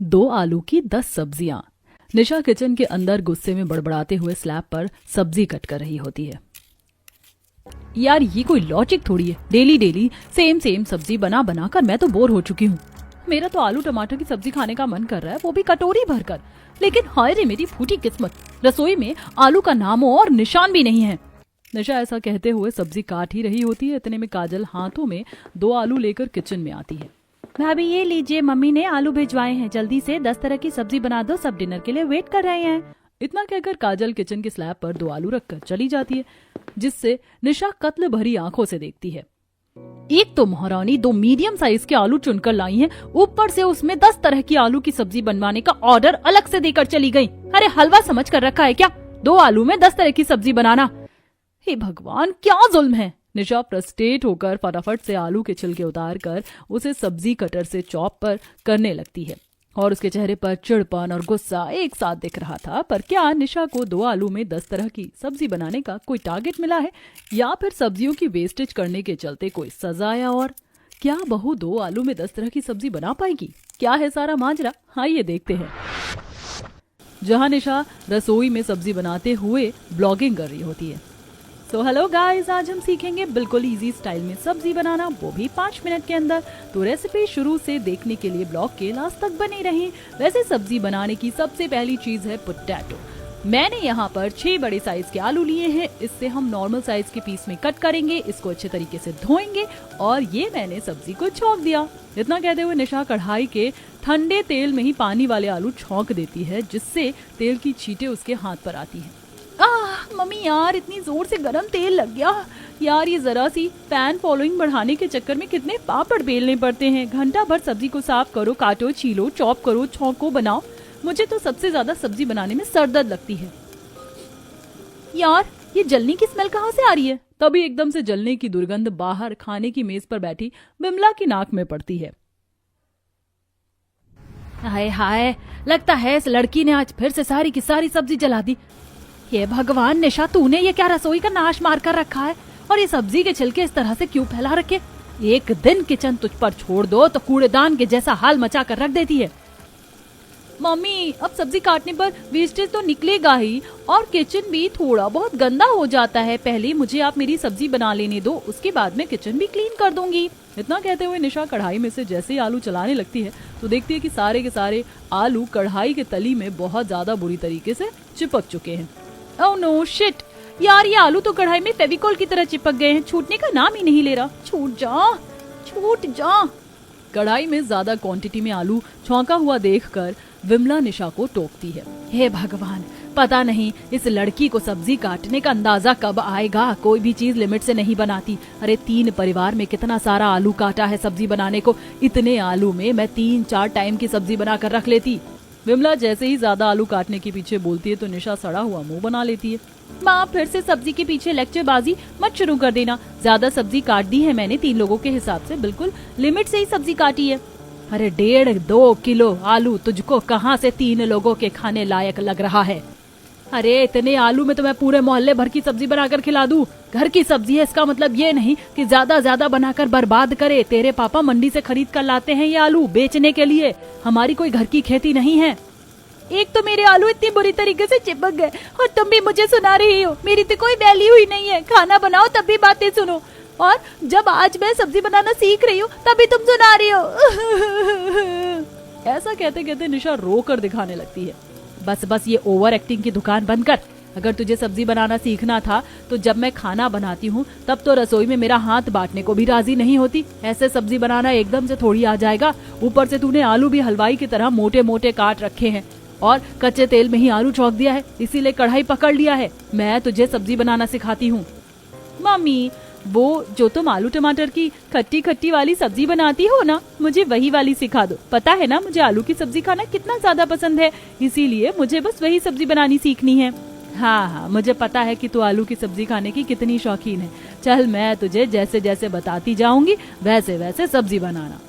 2 आलू की 10 सब्जियां। निशा किचन के अंदर गुस्से में बड़बड़ाते हुए स्लैब पर सब्जी कट कर रही होती है। यार ये कोई लॉजिक थोड़ी है, डेली डेली सेम सब्जी बना बना कर मैं तो बोर हो चुकी हूँ। मेरा तो आलू टमाटर की सब्जी खाने का मन कर रहा है, वो भी कटोरी भरकर। लेकिन हाय रे मेरी फूटी किस्मत, रसोई में आलू का नाम और निशान भी नहीं है। निशा ऐसा कहते हुए सब्जी काट ही रही होती है। इतने में काजल हाथों में 2 आलू लेकर किचन में आती है। भाभी ये लीजिए, मम्मी ने आलू भिजवाए हैं, जल्दी से 10 तरह की सब्जी बना दो, सब डिनर के लिए वेट कर रहे हैं। इतना कहकर काजल किचन के स्लैब पर 2 आलू रखकर चली जाती है, जिससे निशा कत्ल भरी आंखों से देखती है। एक तो महारानी 2 मीडियम साइज के आलू चुनकर लाई हैं, ऊपर से उसमें 10 तरह की आलू की सब्जी बनवाने का ऑर्डर अलग से देकर चली गई। अरे हलवा समझ कर रखा है क्या 2 आलू में 10 तरह की सब्जी बनाना? हे भगवान क्या जुल्म है। निशा फ्रस्ट्रेट होकर फटाफट से आलू के छिलके उतार कर उसे सब्जी कटर से चॉप पर करने लगती है और उसके चेहरे पर चिड़पन और गुस्सा एक साथ दिख रहा था। पर क्या निशा को 2 आलू में 10 तरह की सब्जी बनाने का कोई टारगेट मिला है, या फिर सब्जियों की वेस्टेज करने के चलते कोई सजा? या और क्या बहू 2 आलू में 10 तरह की सब्जी बना पाएगी? क्या है सारा माजरा, आइए देखते हैं। जहां निशा रसोई में सब्जी बनाते हुए ब्लॉगिंग कर रही होती है। तो हेलो गाइस, आज हम सीखेंगे बिल्कुल इजी स्टाइल में सब्जी बनाना, वो भी 5 मिनट के अंदर। तो रेसिपी शुरू से देखने के लिए ब्लॉग के लास्ट तक बने रहें। वैसे सब्जी बनाने की सबसे पहली चीज है पोटैटो। मैंने यहाँ पर 6 बड़े साइज के आलू लिए हैं। इससे हम नॉर्मल साइज के पीस में कट करेंगे, इसको अच्छे तरीके से धोएंगे और ये मैंने सब्जी को छौंक दिया। इतना कहते हुए निशा कढ़ाई के ठंडे तेल में ही पानी वाले आलू छौंक देती है, जिससे तेल की छींटे उसके हाथ पर आती है। मम्मी यार इतनी जोर से गरम तेल लग गया। यार ये जरा सी फैन फॉलोइंग बढ़ाने के चक्कर में कितने पापड़ बेलने पड़ते हैं। घंटा भर सब्जी को साफ करो, काटो, छीलो, चॉप करो, छौंको, बनाओ। मुझे तो सबसे ज्यादा सब्जी बनाने में सरदर्द लगती है। यार ये जलने की स्मेल कहाँ से आ रही है? तभी एकदम से जलने की दुर्गंध बाहर खाने की मेज पर बैठी बिमला की नाक में पड़ती है। हाय हाय, लगता है इस लड़की ने आज फिर से सारी की सारी सब्जी जला दी। ये भगवान निशा, तूने ये क्या रसोई का नाश मार कर रखा है? और ये सब्जी के छिलके इस तरह से क्यों फैला रखे? एक दिन किचन तुझ पर छोड़ दो तो कूड़ेदान के जैसा हाल मचा कर रख देती है। मम्मी अब सब्जी काटने पर वेस्टेज तो निकलेगा ही, और किचन भी थोड़ा बहुत गंदा हो जाता है। पहले मुझे आप मेरी सब्जी बना लेने दो, उसके बाद मैं किचन भी क्लीन कर दूंगी। इतना कहते हुए निशा कढ़ाई में से जैसे ही आलू चलाने लगती है तो देखती है कि सारे के सारे आलू कढ़ाई के तली में बहुत ज्यादा बुरी तरीके से चिपक चुके हैं। ओह नो शिट, यार ये आलू तो कढ़ाई में फेविकोल की तरह चिपक गए हैं, छूटने का नाम ही नहीं ले रहा। छूट जा, छूट जा। कढ़ाई में ज्यादा क्वांटिटी में आलू छौंका हुआ देखकर विमला निशा को टोकती है। हे भगवान, पता नहीं इस लड़की को सब्जी काटने का अंदाजा कब आएगा। कोई भी चीज लिमिट से नहीं बनाती। अरे 3 परिवार में कितना सारा आलू काटा है सब्जी बनाने को। इतने आलू में मैं 3-4 टाइम की सब्जी बनाकर रख लेती। विमला जैसे ही ज्यादा आलू काटने के पीछे बोलती है तो निशा सड़ा हुआ मुंह बना लेती है। माँ फिर से सब्जी के पीछे लेक्चरबाजी मत शुरू कर देना। ज्यादा सब्जी काट दी है मैंने, 3 लोगों के हिसाब से बिल्कुल लिमिट से ही सब्जी काटी है। अरे 1.5-2 किलो आलू तुझको कहाँ से 3 लोगों के खाने लायक लग रहा है? अरे इतने आलू में तो मैं पूरे मोहल्ले भर की सब्जी बनाकर खिला दूं। घर की सब्जी है, इसका मतलब ये नहीं कि ज्यादा बनाकर बर्बाद करे। तेरे पापा मंडी से खरीद कर लाते हैं ये आलू बेचने के लिए, हमारी कोई घर की खेती नहीं है। एक तो मेरे आलू इतनी बुरी तरीके से चिपक गए और तुम भी मुझे सुना रही हो। मेरी तो कोई वैल्यू ही नहीं है। खाना बनाओ तब भी बातें सुनो, और जब आज मैं सब्जी बनाना सीख रही हूँ तभी तुम सुना रही हो। ऐसा कहते कहते निशा रो कर दिखाने लगती है। बस ये ओवर एक्टिंग की दुकान बंद कर। अगर तुझे सब्जी बनाना सीखना था तो जब मैं खाना बनाती हूँ तब तो रसोई में मेरा हाथ बांटने को भी राजी नहीं होती। ऐसे सब्जी बनाना एकदम से थोड़ी आ जाएगा। ऊपर से तूने आलू भी हलवाई की तरह मोटे मोटे काट रखे हैं और कच्चे तेल में ही आलू छौंक दिया है, इसीलिए कढ़ाई पकड़ लिया है। मैं तुझे सब्जी बनाना सिखाती हूँ। मम्मी वो जो तुम आलू टमाटर की खट्टी खट्टी वाली सब्जी बनाती हो ना, मुझे वही वाली सिखा दो। पता है ना मुझे आलू की सब्जी खाना कितना ज्यादा पसंद है, इसीलिए मुझे बस वही सब्जी बनानी सीखनी है। हाँ, मुझे पता है कि तू आलू की सब्जी खाने की कितनी शौकीन है। चल मैं तुझे जैसे जैसे बताती जाऊंगी वैसे वैसे सब्जी बनाना।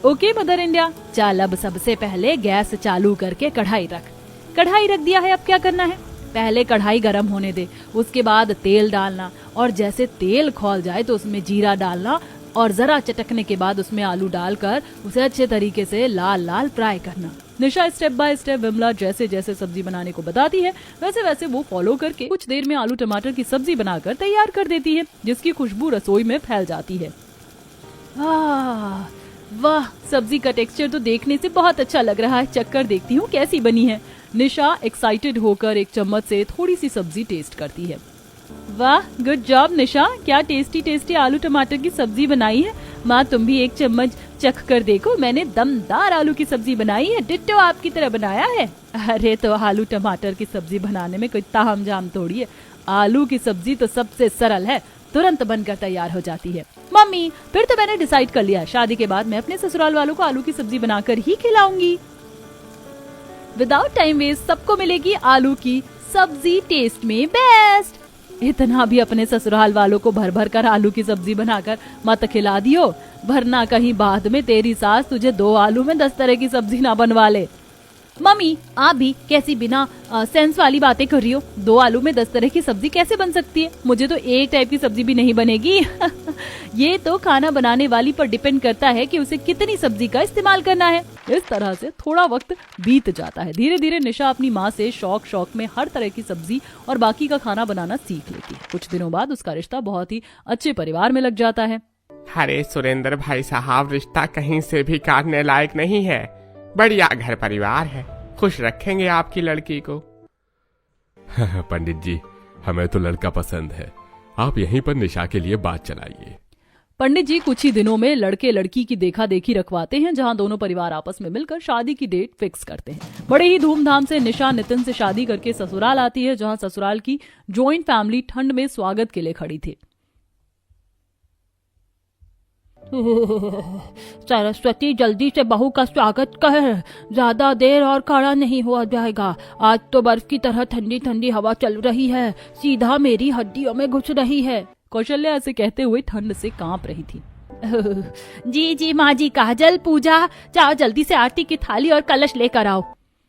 Okay mother India. चल अब सबसे पहले गैस चालू करके कढ़ाई रख दिया है। अब क्या करना है? पहले कढ़ाई गरम होने दे, उसके बाद तेल डालना और जैसे तेल खौल जाए तो उसमें जीरा डालना, और जरा चटकने के बाद उसमें आलू डालकर उसे अच्छे तरीके से लाल लाल फ्राई करना। निशा स्टेप बाय स्टेप विमला जैसे जैसे सब्जी बनाने को बताती है वैसे वैसे वो फॉलो करके कुछ देर में आलू टमाटर की सब्जी बनाकर तैयार कर देती है, जिसकी खुशबू रसोई में फैल जाती है। वाह, सब्जी का टेक्सचर तो देखने से बहुत अच्छा लग रहा है। चक्कर देखती हूँ कैसी बनी है। निशा एक्साइटेड होकर एक चम्मच से थोड़ी सी सब्जी टेस्ट करती है। वाह, गुड जॉब निशा, क्या टेस्टी टेस्टी आलू टमाटर की सब्जी बनाई है। माँ तुम भी एक चम्मच चख कर देखो, मैंने दमदार आलू की सब्जी बनाई है, डिट्टो आपकी तरह बनाया है। अरे तो आलू टमाटर की सब्जी बनाने में कोई ताम झाम थोड़ी है। आलू की सब्जी तो सबसे सरल है, तुरंत बनकर तैयार हो जाती है। मम्मी फिर तो मैंने डिसाइड कर लिया, शादी के बाद मैं अपने ससुराल वालों को आलू की सब्जी बनाकर ही खिलाऊंगी। विदाउट टाइम वेस्ट सबको मिलेगी आलू की सब्जी, टेस्ट में बेस्ट। इतना भी अपने ससुराल वालों को भर भर कर आलू की सब्जी बनाकर मत खिला दियो, वरना कहीं बाद में तेरी सास तुझे 2 आलू में 10 तरह की सब्जी ना बनवा ले। मम्मी आप भी कैसी बिना सेंस वाली बातें कर रही हो। 2 आलू में 10 तरह की सब्जी कैसे बन सकती है? मुझे तो एक टाइप की सब्जी भी नहीं बनेगी। ये तो खाना बनाने वाली पर डिपेंड करता है कि उसे कितनी सब्जी का इस्तेमाल करना है। इस तरह से थोड़ा वक्त बीत जाता है। धीरे धीरे निशा अपनी माँ से शौक में हर तरह की सब्जी और बाकी का खाना बनाना सीख लेती है। कुछ दिनों बाद उसका रिश्ता बहुत ही अच्छे परिवार में लग जाता है। अरे सुरेंद्र भाई साहब, रिश्ता कहीं से भी काटने लायक नहीं है। बढ़िया घर परिवार है, खुश रखेंगे आपकी लड़की को। पंडित जी, हमें तो लड़का पसंद है, आप यहीं पर निशा के लिए बात चलाइए। पंडित जी कुछ ही दिनों में लड़के लड़की की देखा देखी रखवाते हैं, जहां दोनों परिवार आपस में मिलकर शादी की डेट फिक्स करते हैं। बड़े ही धूमधाम से निशा नितिन से शादी करके ससुराल आती है, जहां ससुराल की जॉइंट फैमिली ठंड में स्वागत के लिए खड़ी थी। सरस्वती जल्दी से बहू का स्वागत कर, ज्यादा देर और खड़ा नहीं हुआ जाएगा। आज तो बर्फ की तरह ठंडी ठंडी हवा चल रही है, सीधा मेरी हड्डियों में घुस रही है। कौशल्या ऐसे कहते हुए ठंड से कांप रही थी। जी माँ जी, काजल पूजा, जाओ जल्दी से आरती की थाली और कलश लेकर आओ।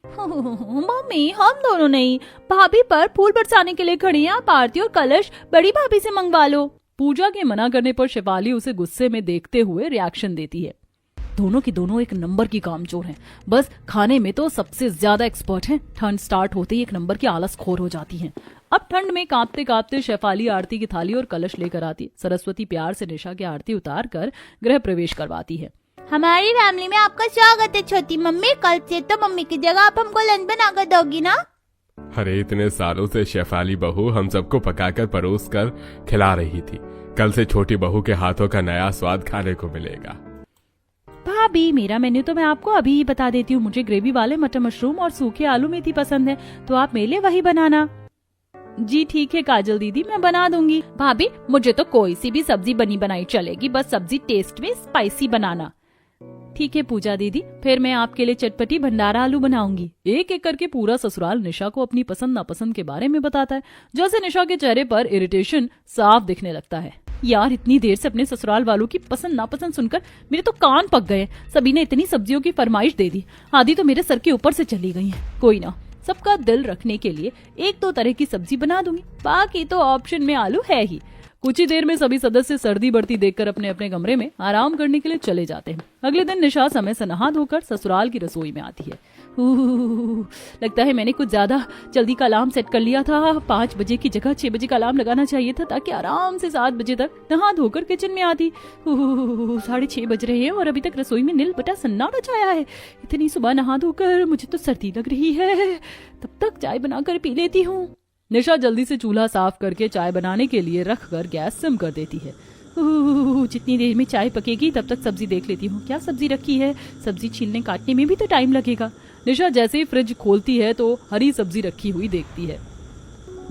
मम्मी हम दोनों नहीं, भाभी पर फूल बरसाने के लिए खड़ी हैं, आप आरती और कलश बड़ी भाभी से मंगवा लो। पूजा के मना करने पर शेफाली उसे गुस्से में देखते हुए रिएक्शन देती है। दोनों की दोनों एक नंबर की कामचोर हैं, बस खाने में तो सबसे ज्यादा एक्सपर्ट हैं। ठंड स्टार्ट होते ही एक नंबर की आलसखोर हो जाती हैं। अब ठंड में कांपते कांपते शेफाली आरती की थाली और कलश लेकर आती है। सरस्वती प्यार से निशा की आरती उतार कर गृह प्रवेश करवाती है। हमारी फैमिली में आपका स्वागत है छोटी मम्मी, कल से तो मम्मी की जगह आप हमको लंच बनाकर दोगी ना? अरे इतने सालों से शेफाली बहू हम सबको पकाकर परोस कर खिला रही थी, कल से छोटी बहू के हाथों का नया स्वाद खाने को मिलेगा। भाभी मेरा मेन्यू तो मैं आपको अभी ही बता देती हूँ। मुझे ग्रेवी वाले मटर मशरूम और सूखे आलू मेथी पसंद है, तो आप मेरे लिए वही बनाना। जी ठीक है काजल दीदी, मैं बना दूंगी। भाभी मुझे तो कोई सी भी सब्जी बनी बनाई चलेगी, बस सब्जी टेस्ट में स्पाइसी बनाना। ठीक है पूजा दीदी, फिर मैं आपके लिए चटपटी भंडारा आलू बनाऊंगी। एक एक करके पूरा ससुराल निशा को अपनी पसंद नापसंद के बारे में बताता है। जैसे निशा के चेहरे पर इरिटेशन साफ दिखने लगता है। यार इतनी देर से अपने ससुराल वालों की पसंद नापसंद सुनकर मेरे तो कान पक गए। सभी ने इतनी सब्जियों की फरमाइश दे दी, आधी तो मेरे सर के ऊपर से चली गई है। कोई ना, सबका दिल रखने के लिए 1-2 तरह की सब्जी बना दूंगी, बाकी तो ऑप्शन में आलू है ही। कुछ ही देर में सभी सदस्य सर्दी बढ़ती देखकर अपने अपने कमरे में आराम करने के लिए चले जाते हैं। अगले दिन निशा समय से नहा धोकर ससुराल की रसोई में आती है। लगता है मैंने कुछ ज्यादा जल्दी का अलार्म सेट कर लिया था। 5 बजे की जगह 6 बजे का अलार्म लगाना चाहिए था, ताकि आराम से 7 बजे तक नहा धोकर किचन में आती। 6:30 बज रहे हैं और अभी तक रसोई में नील बटा सन्नाटा छाया है। इतनी सुबह नहा धोकर मुझे तो सर्दी लग रही है, तब तक चाय बनाकर पी लेती हूँ। निशा जल्दी से चूल्हा साफ करके चाय बनाने के लिए रखकर गैस सिम कर देती है। जितनी देर में चाय पकेगी तब तक सब्जी देख लेती हूँ, क्या सब्जी रखी है। सब्जी छीलने काटने में भी तो टाइम लगेगा। निशा जैसे ही फ्रिज खोलती है तो हरी सब्जी रखी हुई देखती है।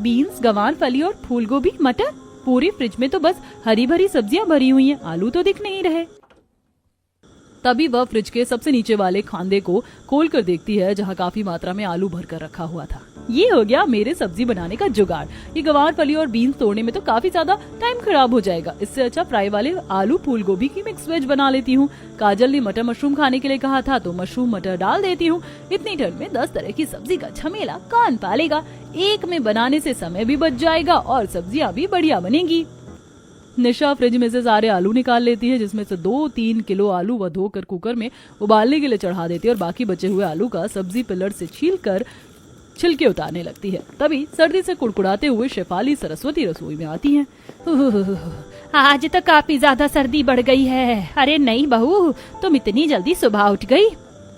बीन्स, गंवार फली और फूल गोभी, मटर, पूरी फ्रिज में तो बस हरी भरी सब्जियां भरी हुई हैं, आलू तो दिख नहीं रहे। तभी वह फ्रिज के सबसे नीचे वाले खांदे को खोल कर देखती है, जहाँ काफी मात्रा में आलू भरकर रखा हुआ था। ये हो गया मेरे सब्जी बनाने का जुगाड़। ये गंवार फली और बीन्स तोड़ने में तो काफी ज्यादा टाइम खराब हो जाएगा। इससे अच्छा फ्राई वाले आलू फूल गोभी की मिक्स वेज बना लेती हूँ। काजल ने मटर मशरूम खाने के लिए कहा था, तो मशरूम मटर डाल देती हूँ। इतनी ठंड में 10 तरह की सब्जी का झमेला कान पालेगा। एक में बनाने से समय भी बच जाएगा और सब्जियां भी बढ़िया बनेगी। निशा फ्रिज में से सारे आलू निकाल लेती है, जिसमें से 2-3 किलो आलू वह धोकर कुकर में उबालने के लिए चढ़ा देती है और बाकी बचे हुए आलू का सब्जी पिलर से छीलकर छिलके उतारने लगती है। तभी सर्दी से कुड़कुड़ाते हुए शेफाली सरस्वती रसोई में आती हैं। आज तो काफी ज्यादा सर्दी बढ़ गई है। अरे नहीं बहू, तुम इतनी जल्दी सुबह उठ गई?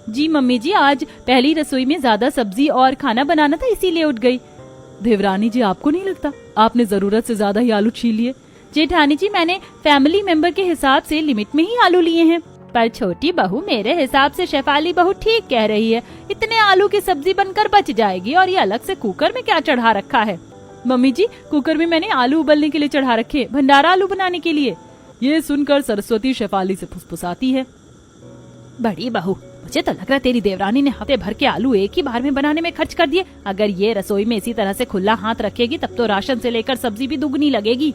जी मम्मी जी, आज पहली रसोई में ज्यादा सब्जी और खाना बनाना था, इसीलिए उठ गई। देवरानी जी, आपको नहीं लगता आपने जरूरत से ज्यादा ही आलू छील लिए? जेठानी जी, मैंने फैमिली मेंबर के हिसाब से लिमिट में ही आलू लिए हैं। पर छोटी बहू, मेरे हिसाब से शेफाली बहू ठीक कह रही है। इतने आलू की सब्जी बनकर बच जाएगी और ये अलग से कुकर में क्या चढ़ा रखा है? मम्मी जी, कुकर में मैंने आलू उबलने के लिए चढ़ा रखे, भंडारा आलू बनाने के लिए। ये सुनकर सरस्वती शेफाली से फुसफुसाती है। बड़ी बहू, मुझे तो लग रहा है तेरी देवरानी ने हफ्ते भर के आलू एक ही बार में बनाने में खर्च कर दिए। अगर ये रसोई में इसी तरह से खुला हाथ रखेगी तब तो राशन से लेकर सब्जी भी दुगनी लगेगी।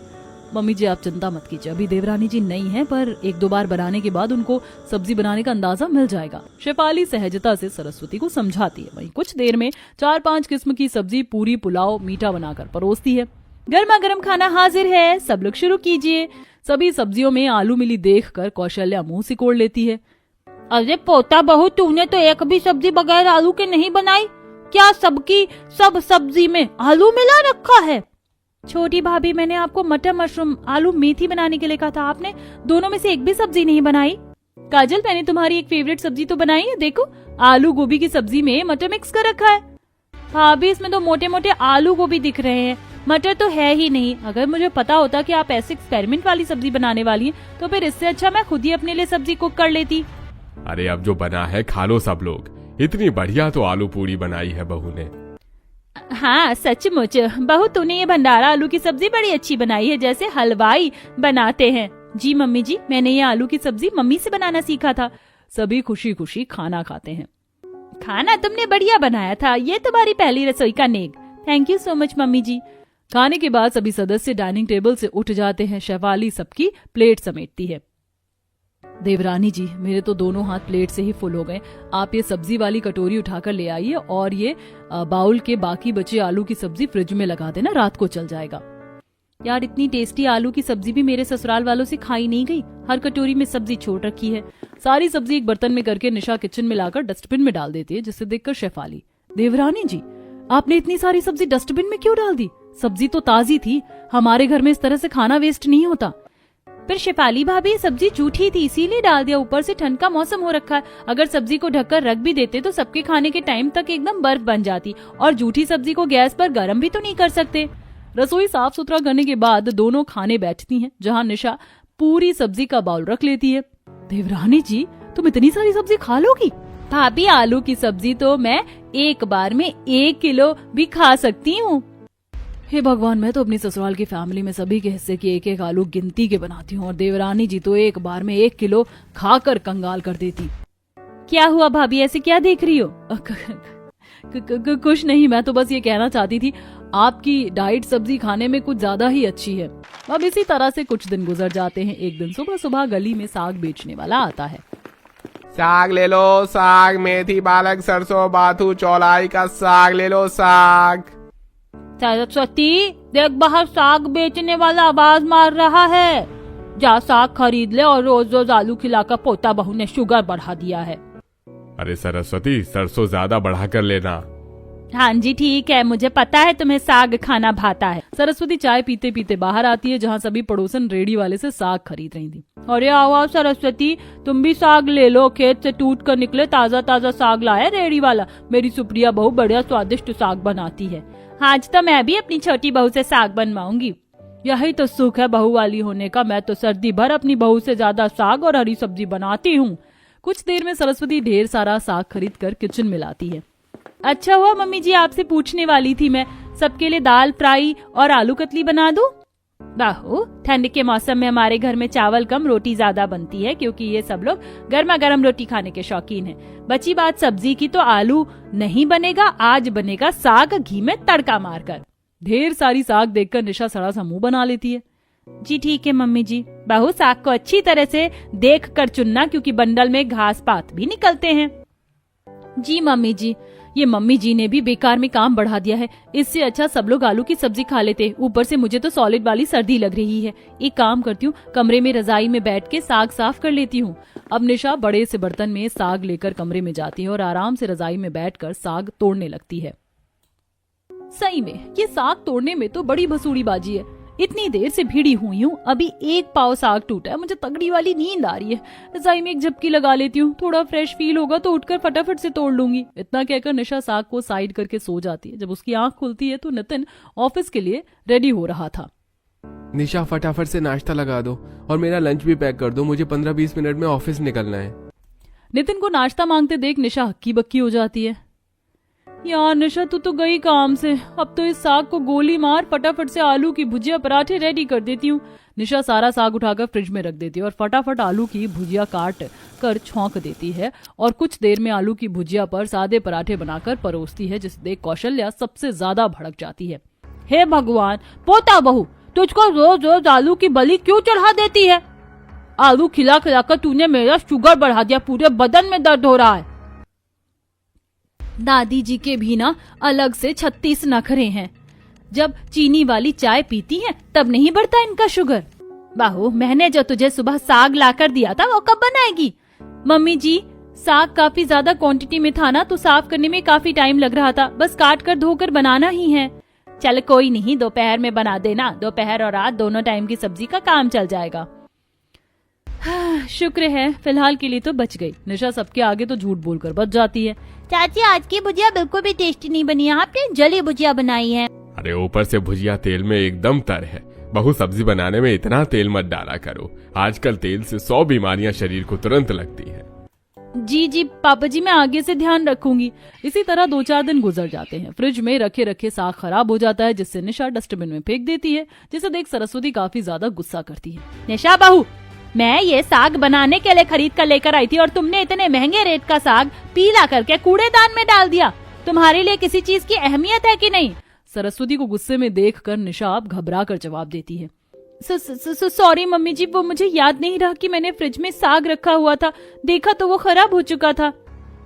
मम्मी जी, आप चिंता मत कीजिए, अभी देवरानी जी नई हैं, पर 1-2 बार बनाने के बाद उनको सब्जी बनाने का अंदाजा मिल जाएगा। शेफाली सहजता से सरस्वती को समझाती है। वहीं कुछ देर में 4-5 किस्म की सब्जी, पूरी, पुलाव, मीठा बनाकर परोसती है। गर्मा गर्म खाना हाजिर है, सब लोग शुरू कीजिए। सभी सब्जियों में आलू मिली देखकर कौशल्या मुंह सिकोड़ लेती है। अरे पोता बहू, तूने तो एक भी सब्जी बगैर आलू के नहीं बनाई। क्या सबकी सब सब्जी में आलू मिला रखा है? छोटी भाभी, मैंने आपको मटर मशरूम आलू मेथी बनाने के लिए कहा था, आपने दोनों में से एक भी सब्जी नहीं बनाई। काजल, मैंने तुम्हारी एक फेवरेट सब्जी तो बनाई है, देखो आलू गोभी की सब्जी में मटर मिक्स कर रखा है। भाभी, इसमें तो मोटे मोटे आलू गोभी दिख रहे हैं, मटर तो है ही नहीं। अगर मुझे पता होता कि आप ऐसे एक्सपेरिमेंट वाली सब्जी बनाने वाली हैं, तो फिर इससे अच्छा मैं खुद ही अपने लिए सब्जी कुक कर लेती। अरे अब जो बना है खा लो सब लोग। इतनी बढ़िया तो आलू पूरी बनाई है बहू ने। हाँ सचमुच बहू, तूने ये भंडारा आलू की सब्जी बड़ी अच्छी बनाई है, जैसे हलवाई बनाते हैं। जी मम्मी जी, मैंने ये आलू की सब्जी मम्मी से बनाना सीखा था। सभी खुशी खुशी खाना खाते हैं। खाना तुमने बढ़िया बनाया था, ये तुम्हारी पहली रसोई का नेक। Thank you so much mummy ji. खाने के बाद सभी सदस्य डाइनिंग टेबल से उठ जाते हैं। शेफाली सबकी प्लेट समेटती है। देवरानी जी, मेरे तो दोनों हाथ प्लेट से ही फुल हो गए। आप ये सब्जी वाली कटोरी उठाकर ले आइए और ये बाउल के बाकी बचे आलू की सब्जी फ्रिज में लगा देना, रात को चल जाएगा। यार, इतनी टेस्टी आलू की सब्जी भी मेरे ससुराल वालों से खाई नहीं गई। हर कटोरी में सब्जी छोड़ रखी है। सारी सब्जी एक बर्तन में करके निशा किचन में लाकर डस्टबिन में डाल देती है, जिसे देखकर शेफाली, देवरानी जी, आपने इतनी सारी सब्जी डस्टबिन में क्यों डाल दी? सब्जी तो ताजी थी, हमारे घर में इस तरह से खाना वेस्ट नहीं होता। पर शेफाली भाभी, सब्जी जूठी थी इसीलिए डाल दिया। ऊपर से ठंड का मौसम हो रखा है, अगर सब्जी को ढककर रख भी देते तो सबके खाने के टाइम तक एकदम बर्फ बन जाती, और जूठी सब्जी को गैस पर गर्म भी तो नहीं कर सकते। रसोई साफ सुथरा करने के बाद दोनों खाने बैठती हैं, जहां निशा पूरी सब्जी का बाउल रख लेती है। देवरानी जी, तुम इतनी सारी सब्जी खा लोगी? भाभी, आलू की सब्जी तो मैं एक बार में 1 किलो भी खा सकती हूँ। हे भगवान, मैं तो अपनी ससुराल की फैमिली में सभी के हिस्से की एक एक आलू गिनती के बनाती हूँ, और देवरानी जी तो एक बार में 1 किलो खाकर कंगाल कर देती। क्या हुआ भाभी, ऐसे क्या देख रही हो? कुछ नहीं, मैं तो बस ये कहना चाहती थी, आपकी डाइट सब्जी खाने में कुछ ज्यादा ही अच्छी है। अब इसी तरह से कुछ दिन गुजर जाते हैं। एक दिन सुबह सुबह गली में साग बेचने वाला आता है। साग ले लो, साग, मेथी, पालक, सरसों, बाथू, चौलाई का साग ले लो, साग। सरस्वती, देख बाहर साग बेचने वाला आवाज मार रहा है। जा साग खरीद ले, और रोज रोज आलू खिलाकर पोता बहू ने शुगर बढ़ा दिया है। अरे सरस्वती, सरसों ज्यादा बढ़ा कर लेना। हाँ जी ठीक है, मुझे पता है तुम्हें साग खाना भाता है। सरस्वती चाय पीते पीते बाहर आती है, जहाँ सभी पड़ोसन रेडी वाले से साग खरीद रही थी। अरे आओ सरस्वती, तुम भी साग ले लो, खेत से टूट कर निकले ताजा ताजा साग लाया रेडी वाला। मेरी सुप्रिया बहू बढ़िया स्वादिष्ट साग बनाती है। आज तो मैं भी अपनी छोटी बहू से साग बनवाऊंगी। यही तो सुख है बहू वाली होने का। मैं तो सर्दी भर अपनी बहू से ज्यादा साग और हरी सब्जी बनाती हूँ। कुछ देर में सरस्वती ढेर सारा साग खरीद कर किचन में लाती है। अच्छा हुआ मम्मी जी, आपसे पूछने वाली थी मैं, सबके लिए दाल फ्राई और आलू कतली बना दूं? बहू, ठंड के मौसम में हमारे घर में चावल कम रोटी ज्यादा बनती है, क्योंकि ये सब लोग गर्मा गर्म रोटी खाने के शौकीन हैं। बची बात सब्जी की, तो आलू नहीं बनेगा, आज बनेगा साग घी में तड़का मारकर। ढेर सारी साग देखकर निशा सड़ा सा मुंह बना लेती है। जी ठीक है मम्मी जी। बहू, साग को अच्छी तरह से देख कर चुनना, क्योंकि बंडल में घास पात भी निकलते हैं। जी मम्मी जी। ये मम्मी जी ने भी बेकार में काम बढ़ा दिया है। इससे अच्छा सब लोग आलू की सब्जी खा लेते। ऊपर से मुझे तो सॉलिड वाली सर्दी लग रही है। एक काम करती हूँ, कमरे में रजाई में बैठ के साग साफ कर लेती हूँ। अब निशा बड़े से बर्तन में साग लेकर कमरे में जाती है और आराम से रजाई में बैठकर साग तोड़ने लगती है। सही में ये साग तोड़ने में तो बड़ी भसूड़ी बाजी है। इतनी देर से भिड़ी हुई हूँ, अभी एक पाव साग टूटा है। मुझे तगड़ी वाली नींद आ रही है। रजाई में एक झपकी लगा लेती हूँ, थोड़ा फ्रेश फील होगा तो उठकर फटाफट से तोड़ लूंगी। इतना कहकर निशा साग को साइड करके सो जाती है। जब उसकी आंख खुलती है तो नितिन ऑफिस के लिए रेडी हो रहा था। निशा फटाफट से नाश्ता लगा दो और मेरा लंच भी पैक कर दो, मुझे 15-20 मिनट में ऑफिस निकलना है। नितिन को नाश्ता मांगते देख निशा हक्की बक्की हो जाती है। यार निशा तू तो गई काम से, अब तो इस साग को गोली मार, फटाफट से आलू की भुजिया पराठे रेडी कर देती हूँ। निशा सारा साग उठाकर फ्रिज में रख देती है और फटाफट आलू की भुजिया काट कर छौंक देती है और कुछ देर में आलू की भुजिया पर सादे पराठे बनाकर परोसती है, जिसे देख कौशल्या सबसे ज्यादा भड़क जाती है। हे भगवान, पोता बहू तुझको रोज रोज आलू की बलि क्यों चढ़ा देती है? आलू खिला खिलाकर तूने मेरा शुगर बढ़ा दिया, पूरे बदन में दर्द हो रहा है। दादी जी के भी ना अलग से 36 नखरे हैं। जब चीनी वाली चाय पीती हैं तब नहीं बढ़ता इनका शुगर। बहू, मैंने जो तुझे सुबह साग लाकर दिया था वो कब बनाएगी? मम्मी जी, साग काफी ज्यादा क्वांटिटी में था ना, तो साफ करने में काफी टाइम लग रहा था। बस काट कर धोकर बनाना ही है। चल कोई नहीं, दोपहर में बना देना। दोपहर और रात दोनों टाइम की सब्जी का काम चल जाएगा। शुक्र है फिलहाल के लिए तो बच गई। निशा सबके आगे तो झूठ बोलकर बच जाती है। चाची, आज की भुजिया बिल्कुल भी टेस्टी नहीं बनी है, आपने जली भुजिया बनाई है। अरे ऊपर से भुजिया तेल में एकदम तर है। बहू सब्जी बनाने में इतना तेल मत डाला करो, आजकल तेल से 100 बीमारियां शरीर को तुरंत लगती है। जी जी पापा जी, मैं आगे से ध्यान रखूंगी। इसी तरह 2-4 दिन गुजर जाते हैं। फ्रिज में रखे रखे साग खराब हो जाता है, जिससे निशा डस्टबिन में फेंक देती है, जिसे देख सरस्वती काफी ज्यादा गुस्सा करती है। निशा बहू, मैं ये साग बनाने के लिए खरीद कर लेकर आई थी और तुमने इतने महंगे रेट का साग पीला करके कूड़ेदान में डाल दिया। तुम्हारे लिए किसी चीज की अहमियत है कि नहीं? सरस्वती को गुस्से में देखकर निशा घबरा कर जवाब देती है। सॉरी मम्मी जी, वो मुझे याद नहीं रहा कि मैंने फ्रिज में साग रखा हुआ था। देखा तो वो खराब हो चुका था।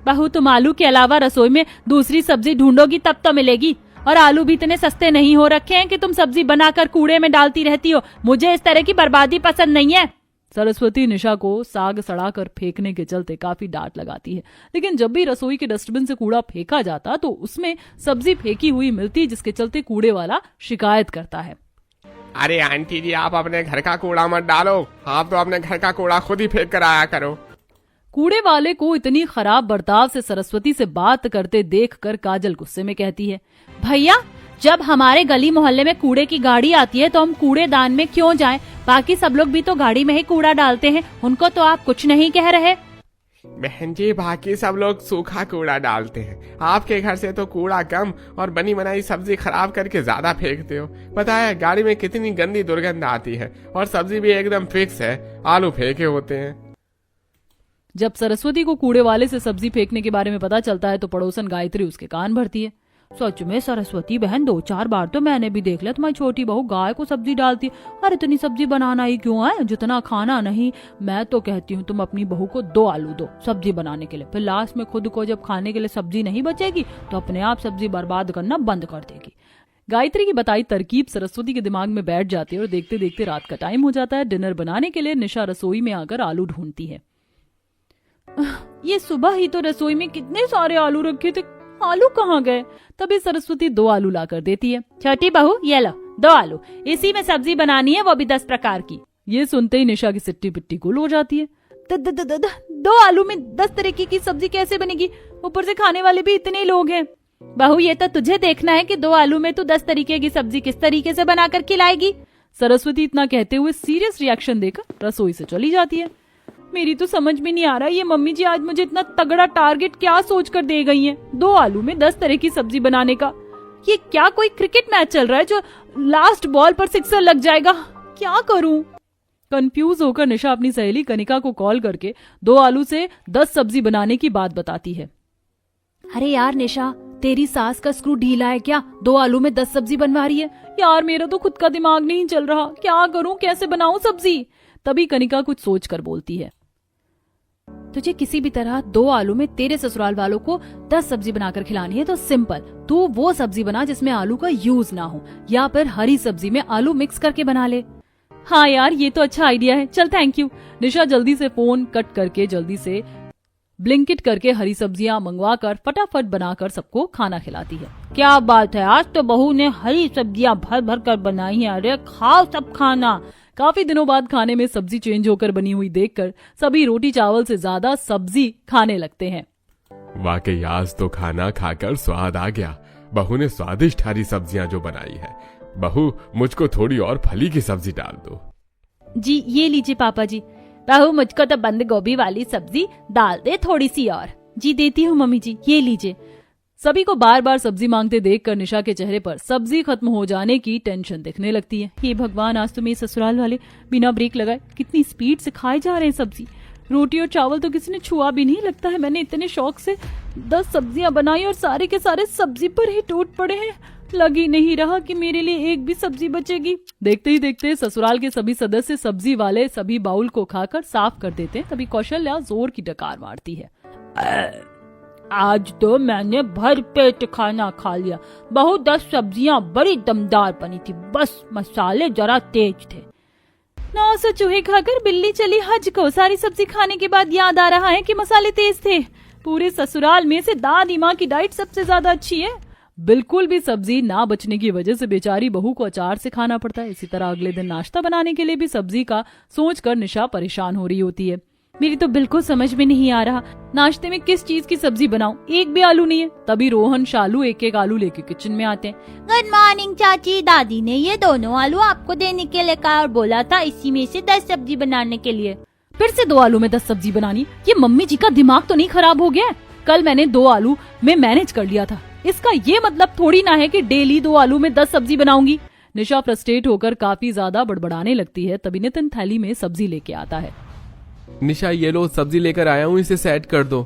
बहू, तुम आलू के अलावा रसोई में दूसरी सब्जी ढूंढोगी तब तो मिलेगी। और आलू भी इतने सस्ते नहीं हो रखे हैं कि तुम सब्जी बनाकर कूड़े में डालती रहती हो। मुझे इस तरह की बर्बादी पसंद नहीं है। सरस्वती निशा को साग सड़ाकर फेंकने के चलते काफी डांट लगाती है, लेकिन जब भी रसोई के डस्टबिन से कूड़ा फेंका जाता तो उसमें सब्जी फेंकी हुई मिलती, जिसके चलते कूड़े वाला शिकायत करता है। अरे आंटी जी, आप अपने घर का कूड़ा मत डालो, आप तो अपने घर का कूड़ा खुद ही फेंक कर आया करो। कूड़े वाले को इतनी खराब बर्ताव से सरस्वती से बात करते देखकर काजल गुस्से में कहती है, भैया, जब हमारे गली मोहल्ले में कूड़े की गाड़ी आती है तो हम कूड़ेदान में क्यों जाएं? बाकी सब लोग भी तो गाड़ी में ही कूड़ा डालते हैं, उनको तो आप कुछ नहीं कह रहे। बहन जी, बाकी सब लोग सूखा कूड़ा डालते हैं, आपके घर से तो कूड़ा कम और बनी बनाई सब्जी खराब करके ज्यादा फेंकते हो। पता है गाड़ी में कितनी गंदी दुर्गंध आती है और सब्जी भी एकदम फिक्स है, आलू फेंके होते हैं। जब सरस्वती को कूड़े वाले से सब्जी फेंकने के बारे में पता चलता है तो पड़ोसन गायत्री उसके कान भरती है। सच में सरस्वती बहन, 2-4 बार तो मैंने भी देख लिया तुम्हारी छोटी बहू गाय को सब्जी डालती। और इतनी सब्जी बनाना ही क्यों है, जितना खाना नहीं। मैं तो कहती हूँ तुम अपनी बहू को 2 आलू दो सब्जी बनाने के लिए, फिर लास्ट में खुद को जब खाने के लिए सब्जी नहीं बचेगी तो अपने आप सब्जी बर्बाद करना बंद कर देगी। गायत्री की बताई तरकीब सरस्वती के दिमाग में बैठ जाती है और देखते देखते रात का टाइम हो जाता है। डिनर बनाने के लिए निशा रसोई में आकर आलू ढूंढती है। ये सुबह ही तो रसोई में कितने सारे आलू रखे थे, आलू कहाँ गए? तभी सरस्वती 2 आलू लाकर देती है। छोटी बहू, ये लो 2 आलू, इसी में सब्जी बनानी है, वो भी 10 प्रकार की। ये सुनते ही निशा की सिट्टी पिट्टी गुल हो जाती है। 2 आलू में 10 तरीके की सब्जी कैसे बनेगी? ऊपर से खाने वाले भी इतने लोग हैं। बहू, ये तो तुझे देखना है कि 2 आलू में तू 10 तरीके की सब्जी किस तरीके से बनाकर खिलाएगी। सरस्वती इतना कहते हुए सीरियस रिएक्शन देकर रसोई से चली जाती है। मेरी तो समझ में नहीं आ रहा ये मम्मी जी आज मुझे इतना तगड़ा टारगेट क्या सोच कर दे गई हैं? 2 आलू में 10 तरह की सब्जी बनाने का। ये क्या कोई क्रिकेट मैच चल रहा है जो लास्ट बॉल पर सिक्सर लग जाएगा? क्या करूं? कंफ्यूज होकर निशा अपनी सहेली कनिका को कॉल करके 2 आलू से 10 सब्जी बनाने की बात बताती है। अरे यार निशा, तेरी सास का स्क्रू ढीला है क्या? 2 आलू में 10 सब्जी बनवा रही है। यार मेरा तो खुद का दिमाग नहीं चल रहा, क्या करूं, कैसे बनाऊं सब्जी? तभी कनिका कुछ सोच कर बोलती है, तुझे किसी भी तरह 2 आलू में तेरे ससुराल वालों को 10 सब्जी बनाकर खिलानी है तो सिंपल, तू वो सब्जी बना जिसमें आलू का यूज ना हो, या फिर हरी सब्जी में आलू मिक्स करके बना ले। हाँ यार, ये तो अच्छा आइडिया है, चल थैंक यू। निशा जल्दी से फोन कट करके जल्दी से ब्लिंकिट करके हरी सब्जियां मंगवा कर फटाफट बनाकर सबको खाना खिलाती है। क्या बात है, आज तो बहू ने हरी सब्जियां भर भर कर बनाई हैं। अरे खाओ सब खाना। काफी दिनों बाद खाने में सब्जी चेंज होकर बनी हुई देखकर सभी रोटी चावल से ज्यादा सब्जी खाने लगते हैं। वाकई आज तो खाना खाकर स्वाद आ गया। बहू ने स्वादिष्ट हरी सब्जियां जो बनाई है। बहू, मुझको थोड़ी और फली की सब्जी डाल दो। जी ये लीजिए पापा जी। बहू, मुझको तो बंद गोभी वाली सब्जी डाल दे थोड़ी सी और। जी देती हूँ मम्मी जी, ये लीजिए। सभी को बार बार सब्जी मांगते देखकर निशा के चेहरे पर सब्जी खत्म हो जाने की टेंशन दिखने लगती है। हे भगवान, आज तो मेरे ससुराल वाले बिना ब्रेक लगाए कितनी स्पीड से खाए जा रहे हैं सब्जी। रोटी और चावल तो किसी ने छुआ भी नहीं। लगता है मैंने इतने शौक से 10 सब्जियां बनाई और सारे के सारे सब्जी पर ही टूट पड़े हैं। लग ही नहीं रहा कि मेरे लिए एक भी सब्जी बचेगी। देखते ही देखते ससुराल के सभी सदस्य सब्जी वाले सभी बाउल को खाकर साफ कर देते हैं। तभी कौशल्या जोर की डकार मारती है। आज तो मैंने भर पेट खाना खा लिया। बहू, 10 सब्जियां बड़ी दमदार बनी थी, बस मसाले जरा तेज थे। 900 चूहे खाकर बिल्ली चली हज को। सारी सब्जी खाने के बाद याद आ रहा है कि मसाले तेज थे। पूरे ससुराल में से दादी माँ की डाइट सबसे ज्यादा अच्छी है। बिल्कुल भी सब्जी ना बचने की वजह से बेचारी बहू को अचार से खाना पड़ता है। इसी तरह अगले दिन नाश्ता बनाने के लिए भी सब्जी का सोचकर निशा परेशान हो रही होती है। मेरी तो बिल्कुल समझ में नहीं आ रहा, नाश्ते में किस चीज की सब्जी बनाऊं, एक भी आलू नहीं है। तभी रोहन शालू एक एक आलू लेके किचन में आते हैं। गुड मॉर्निंग चाची। दादी ने ये दोनों आलू आपको देने के लिए कहा और बोला था इसी में से 10 सब्जी बनाने के लिए। फिर से 2 आलू में 10 सब्जी बनानी? ये मम्मी जी का दिमाग तो नहीं खराब हो गया? कल मैंने 2 आलू में मैनेज कर लिया था। इसका ये मतलब थोड़ी ना है कि डेली 2 आलू में 10 सब्जी बनाऊंगी। निशा फ्रस्ट्रेट होकर काफी ज्यादा बड़बड़ाने लगती है। तभी नितिन थैली में सब्जी लेके आता है। निशा, ये लो सब्जी लेकर आया हूँ, इसे सेट कर दो।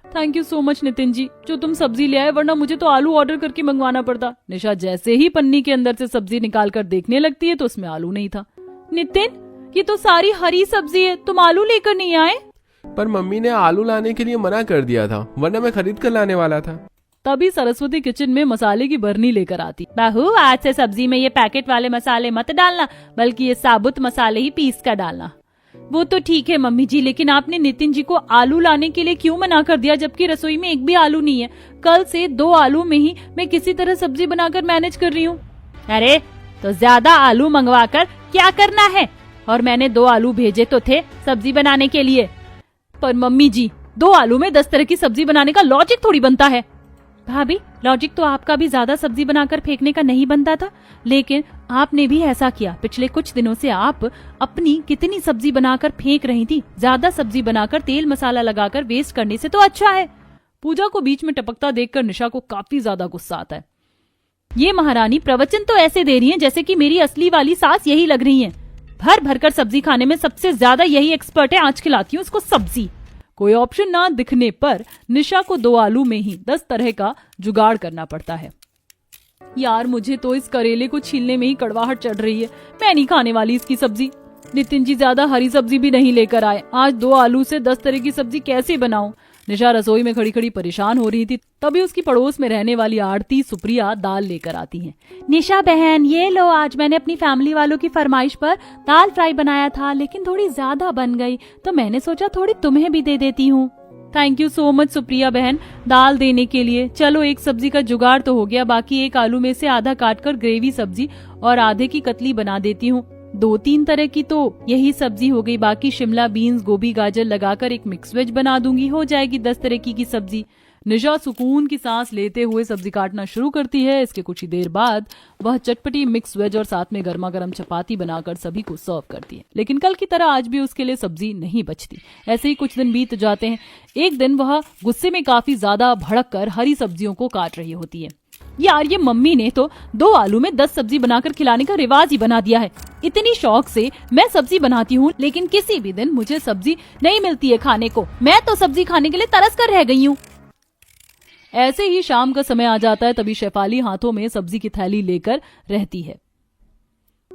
Thank you so much Nitin ji, जो तुम सब्जी ले आए, वरना मुझे तो आलू ऑर्डर करके मंगवाना पड़ता। निशा जैसे ही पन्नी के अंदर से सब्जी निकालकर देखने लगती है तो उसमें आलू नहीं था। नितिन, ये तो सारी हरी सब्जी है, तुम आलू लेकर नहीं आए? पर मम्मी ने आलू लाने के लिए मना कर दिया था, वरना मैं खरीद कर लाने वाला था। तभी सरस्वती किचन में मसाले की बरनी लेकर आती। बहू, आज से सब्जी में ये पैकेट वाले मसाले मत डालना, बल्कि ये साबुत मसाले ही पीस कर डालना। वो तो ठीक है मम्मी जी, लेकिन आपने नितिन जी को आलू लाने के लिए क्यों मना कर दिया, जबकि रसोई में एक भी आलू नहीं है? कल से 2 आलू में ही मैं किसी तरह सब्जी बनाकर मैनेज कर रही हूँ। अरे तो ज्यादा आलू मंगवा कर क्या करना है? और मैंने 2 आलू भेजे तो थे सब्जी बनाने के लिए। पर मम्मी जी, 2 आलू में 10 तरह की सब्जी बनाने का लॉजिक थोड़ी बनता है। भाभी, लॉजिक तो आपका भी ज्यादा सब्जी बनाकर फेंकने का नहीं बनता था, लेकिन आपने भी ऐसा किया। पिछले कुछ दिनों से आप अपनी कितनी सब्जी बनाकर फेंक रही थी। ज्यादा सब्जी बनाकर तेल मसाला लगाकर वेस्ट करने से तो अच्छा है। पूजा को बीच में टपकता देखकर निशा को काफी ज्यादा गुस्सा आता है। ये महारानी प्रवचन तो ऐसे दे रही हैं जैसे कि मेरी असली वाली सास यही लग रही हैं। भर भर कर सब्जी खाने में सबसे ज्यादा यही एक्सपर्ट है। आज खिलाती हूँ उसको सब्जी। कोई ऑप्शन ना दिखने पर निशा को 2 आलू में ही 10 तरह का जुगाड़ करना पड़ता है। यार, मुझे तो इस करेले को छीलने में ही कड़वाहट चढ़ रही है। मैं नहीं खाने वाली इसकी सब्जी। नितिन जी ज्यादा हरी सब्जी भी नहीं लेकर आए। आज 2 आलू से 10 तरह की सब्जी कैसे बनाऊं? निशा रसोई में खड़ी खड़ी परेशान हो रही थी। तभी उसकी पड़ोस में रहने वाली आरती सुप्रिया दाल लेकर आती हैं। निशा बहन, ये लो, आज मैंने अपनी फैमिली वालों की फरमाइश पर दाल फ्राई बनाया था, लेकिन थोड़ी ज्यादा बन गई, तो मैंने सोचा थोड़ी तुम्हें भी दे देती हूँ। Thank you so much Supriya बहन, दाल देने के लिए। चलो, एक सब्जी का जुगाड़ तो हो गया। बाकी 1 आलू में से आधा काटकर ग्रेवी सब्जी और आधे की कतली बना देती हूँ। 2-3 तरह की तो यही सब्जी हो गई। बाकी शिमला बीन्स, गोभी, गाजर लगाकर एक मिक्स वेज बना दूंगी। हो जाएगी 10 तरह की सब्जी। निशा सुकून की सांस लेते हुए सब्जी काटना शुरू करती है। इसके कुछ ही देर बाद वह चटपटी मिक्स वेज और साथ में गर्मा गर्म चपाती बनाकर सभी को सर्व करती है। लेकिन कल की तरह आज भी उसके लिए सब्जी नहीं बचती। ऐसे ही कुछ दिन बीत जाते हैं। एक दिन वह गुस्से में काफी ज्यादा भड़क कर हरी सब्जियों को काट रही होती है। यार, ये मम्मी ने तो 2 आलू में 10 सब्जी बनाकर खिलाने का रिवाज ही बना दिया है। इतनी शौक से मैं सब्जी बनाती हूँ, लेकिन किसी भी दिन मुझे सब्जी नहीं मिलती है खाने को। मैं तो सब्जी खाने के लिए तरस कर रह गई हूँ। ऐसे ही शाम का समय आ जाता है। तभी शेफाली हाथों में सब्जी की थैली लेकर रहती है।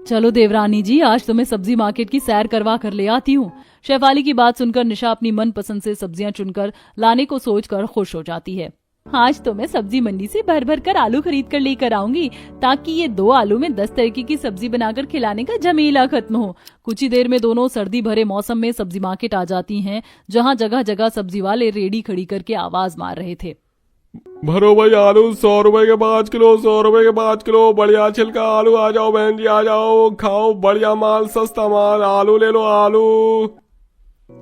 चलो देवरानी जी, आज तुम्हें सब्जी मार्केट की सैर करवा कर ले आती हूँ। शेफाली की बात सुनकर निशा अपनी मनपसंद से सब्जियां चुनकर लाने को सोचकर खुश हो जाती है। आज तो मैं सब्जी मंडी से भर भर कर आलू खरीद कर लेकर आऊंगी, ताकि ये 2 आलू में 10 तरीके की सब्जी बनाकर खिलाने का झमेला खत्म हो। कुछ ही देर में दोनों सर्दी भरे मौसम में सब्जी मार्केट आ जाती हैं, जहां जगह जगह सब्जी वाले रेडी खड़ी करके आवाज मार रहे थे। भरो भाई आलू 100 रुपए के 5 किलो, 100 रुपए के 5 किलो, बढ़िया छिलका आलू, आ जाओ बहन जी, आ जाओ, खाओ बढ़िया माल, सस्ता माल, आलू ले लो आलू।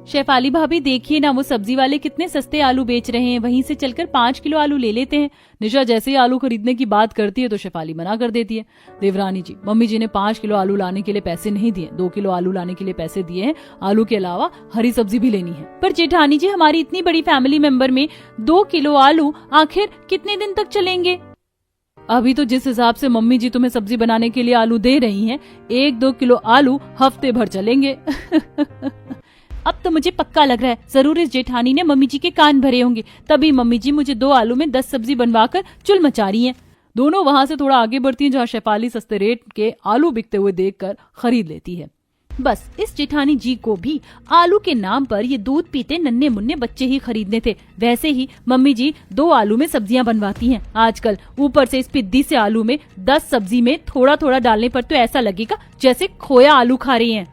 शेफाली भाभी देखिए ना, वो सब्जी वाले कितने सस्ते आलू बेच रहे हैं, वहीं से चलकर 5 किलो आलू ले लेते हैं। निशा जैसे ही आलू खरीदने की बात करती है तो शेफाली मना कर देती है। देवरानी जी, मम्मी जी ने 5 किलो आलू लाने के लिए पैसे नहीं दिए, 2 किलो आलू लाने के लिए पैसे दिए हैं। आलू के अलावा हरी सब्जी भी लेनी है। पर जेठानी जी, हमारी इतनी बड़ी फैमिली मेंबर में 2 किलो आलू आखिर कितने दिन तक चलेंगे? अभी तो जिस हिसाब से मम्मी जी तुम्हें सब्जी बनाने के लिए आलू दे रही हैं, 1-2 किलो आलू हफ्ते भर चलेंगे। अब तो मुझे पक्का लग रहा है जरूर इस जेठानी ने मम्मी जी के कान भरे होंगे, तभी मम्मी जी मुझे 2 आलू में 10 सब्जी बनवाकर चुल मचा रही हैं। दोनों वहां से थोड़ा आगे बढ़ती हैं, जहां शेफाली सस्ते रेट के आलू बिकते हुए देखकर खरीद लेती है। बस इस जेठानी जी को भी आलू के नाम पर ये दूध पीते नन्हे मुन्ने बच्चे ही खरीदने थे। वैसे ही मम्मी जी 2 आलू में सब्जियां बनवाती हैं आजकल। ऊपर से इस पिद्दी से आलू में 10 सब्जी में थोड़ा थोड़ा डालने पर तो ऐसा लगेगा जैसे खोया आलू खा रही हैं।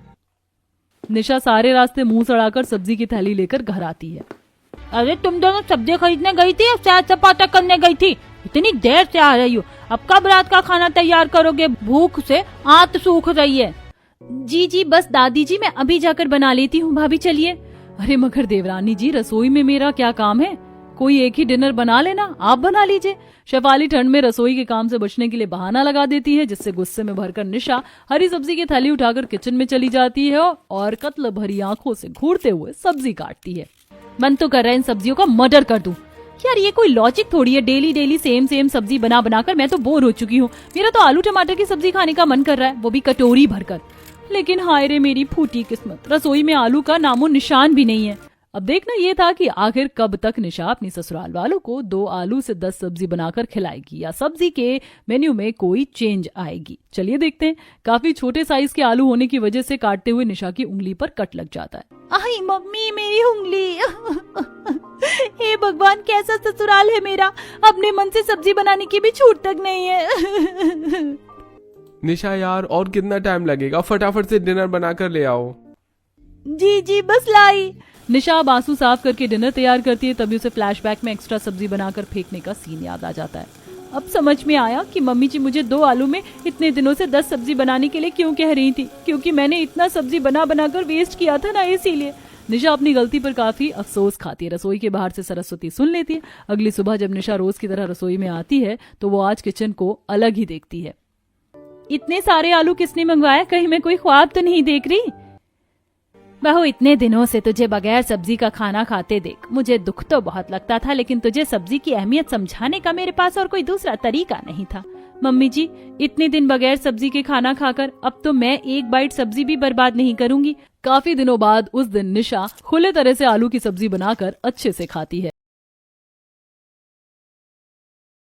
निशा सारे रास्ते मुंह सड़ाकर सब्जी की थैली लेकर घर आती है। अरे तुम दोनों सब्जी खरीदने गई थी या सैर सपाटा करने गई थी? इतनी देर से आ रही हो, अब कब रात का खाना तैयार करोगे? भूख से आंत सूख रही है। जी बस दादी जी, मैं अभी जाकर बना लेती हूँ, भाभी चलिए। अरे मगर देवरानी जी, रसोई में मेरा क्या काम है? कोई एक ही डिनर बना लेना, आप बना लीजिए। शेफाली ठंड में रसोई के काम से बचने के लिए बहाना लगा देती है, जिससे गुस्से में भरकर निशा हरी सब्जी की थैली उठाकर किचन में चली जाती है और कत्ल भरी आंखों से घूरते हुए सब्जी काटती है। मन तो कर रहा है इन सब्जियों का मर्डर कर दूं। यार ये कोई लॉजिक थोड़ी है, डेली डेली सेम सब्जी बना बनाकर मैं तो बोर हो चुकी हूँ। मेरा तो आलू टमाटर की सब्जी खाने का मन कर रहा है, वो भी कटोरी भरकर। लेकिन हाय रे मेरी फूटी किस्मत, रसोई में आलू का नामो निशान भी नहीं है। अब देखना ये था कि आखिर कब तक निशा अपनी ससुराल वालों को 2 आलू से 10 सब्जी बनाकर खिलाएगी, या सब्जी के मेन्यू में कोई चेंज आएगी। चलिए देखते हैं। काफी छोटे साइज के आलू होने की वजह से काटते हुए निशा की उंगली पर कट लग जाता है। आई मम्मी, मेरी उंगली। हे भगवान, कैसा ससुराल है मेरा, अपने मन से सब्जी बनाने की भी छूट तक नहीं है। निशा यार, और कितना टाइम लगेगा? फटाफट से डिनर बनाकर ले आओ। जी बस लाई। निशा आंसू साफ करके डिनर तैयार करती है, तभी उसे फ्लैशबैक में एक्स्ट्रा सब्जी बनाकर फेंकने का सीन याद आ जाता है। अब समझ में आया कि मम्मी जी मुझे 2 आलू में इतने दिनों से 10 सब्जी बनाने के लिए क्यों कह रही थी, क्योंकि मैंने इतना सब्जी बनाकर वेस्ट किया था ना, इसीलिए। निशा अपनी गलती पर काफी अफसोस खाती है। रसोई के बाहर से सरस्वती सुन लेती है। अगली सुबह जब निशा रोज की तरह रसोई में आती है तो वो आज किचन को अलग ही देखती है। इतने सारे आलू किसने मंगवाया? कहीं मैं कोई ख्वाब तो नहीं देख रही? बहू, इतने दिनों से तुझे बगैर सब्जी का खाना खाते देख मुझे दुख तो बहुत लगता था, लेकिन तुझे सब्जी की अहमियत समझाने का मेरे पास और कोई दूसरा तरीका नहीं था। मम्मी जी, इतने दिन बगैर सब्जी के खाना खाकर अब तो मैं एक बाइट सब्जी भी बर्बाद नहीं करूंगी। काफी दिनों बाद उस दिन निशा खुले तरह से आलू की सब्जी बनाकर अच्छे से खाती है।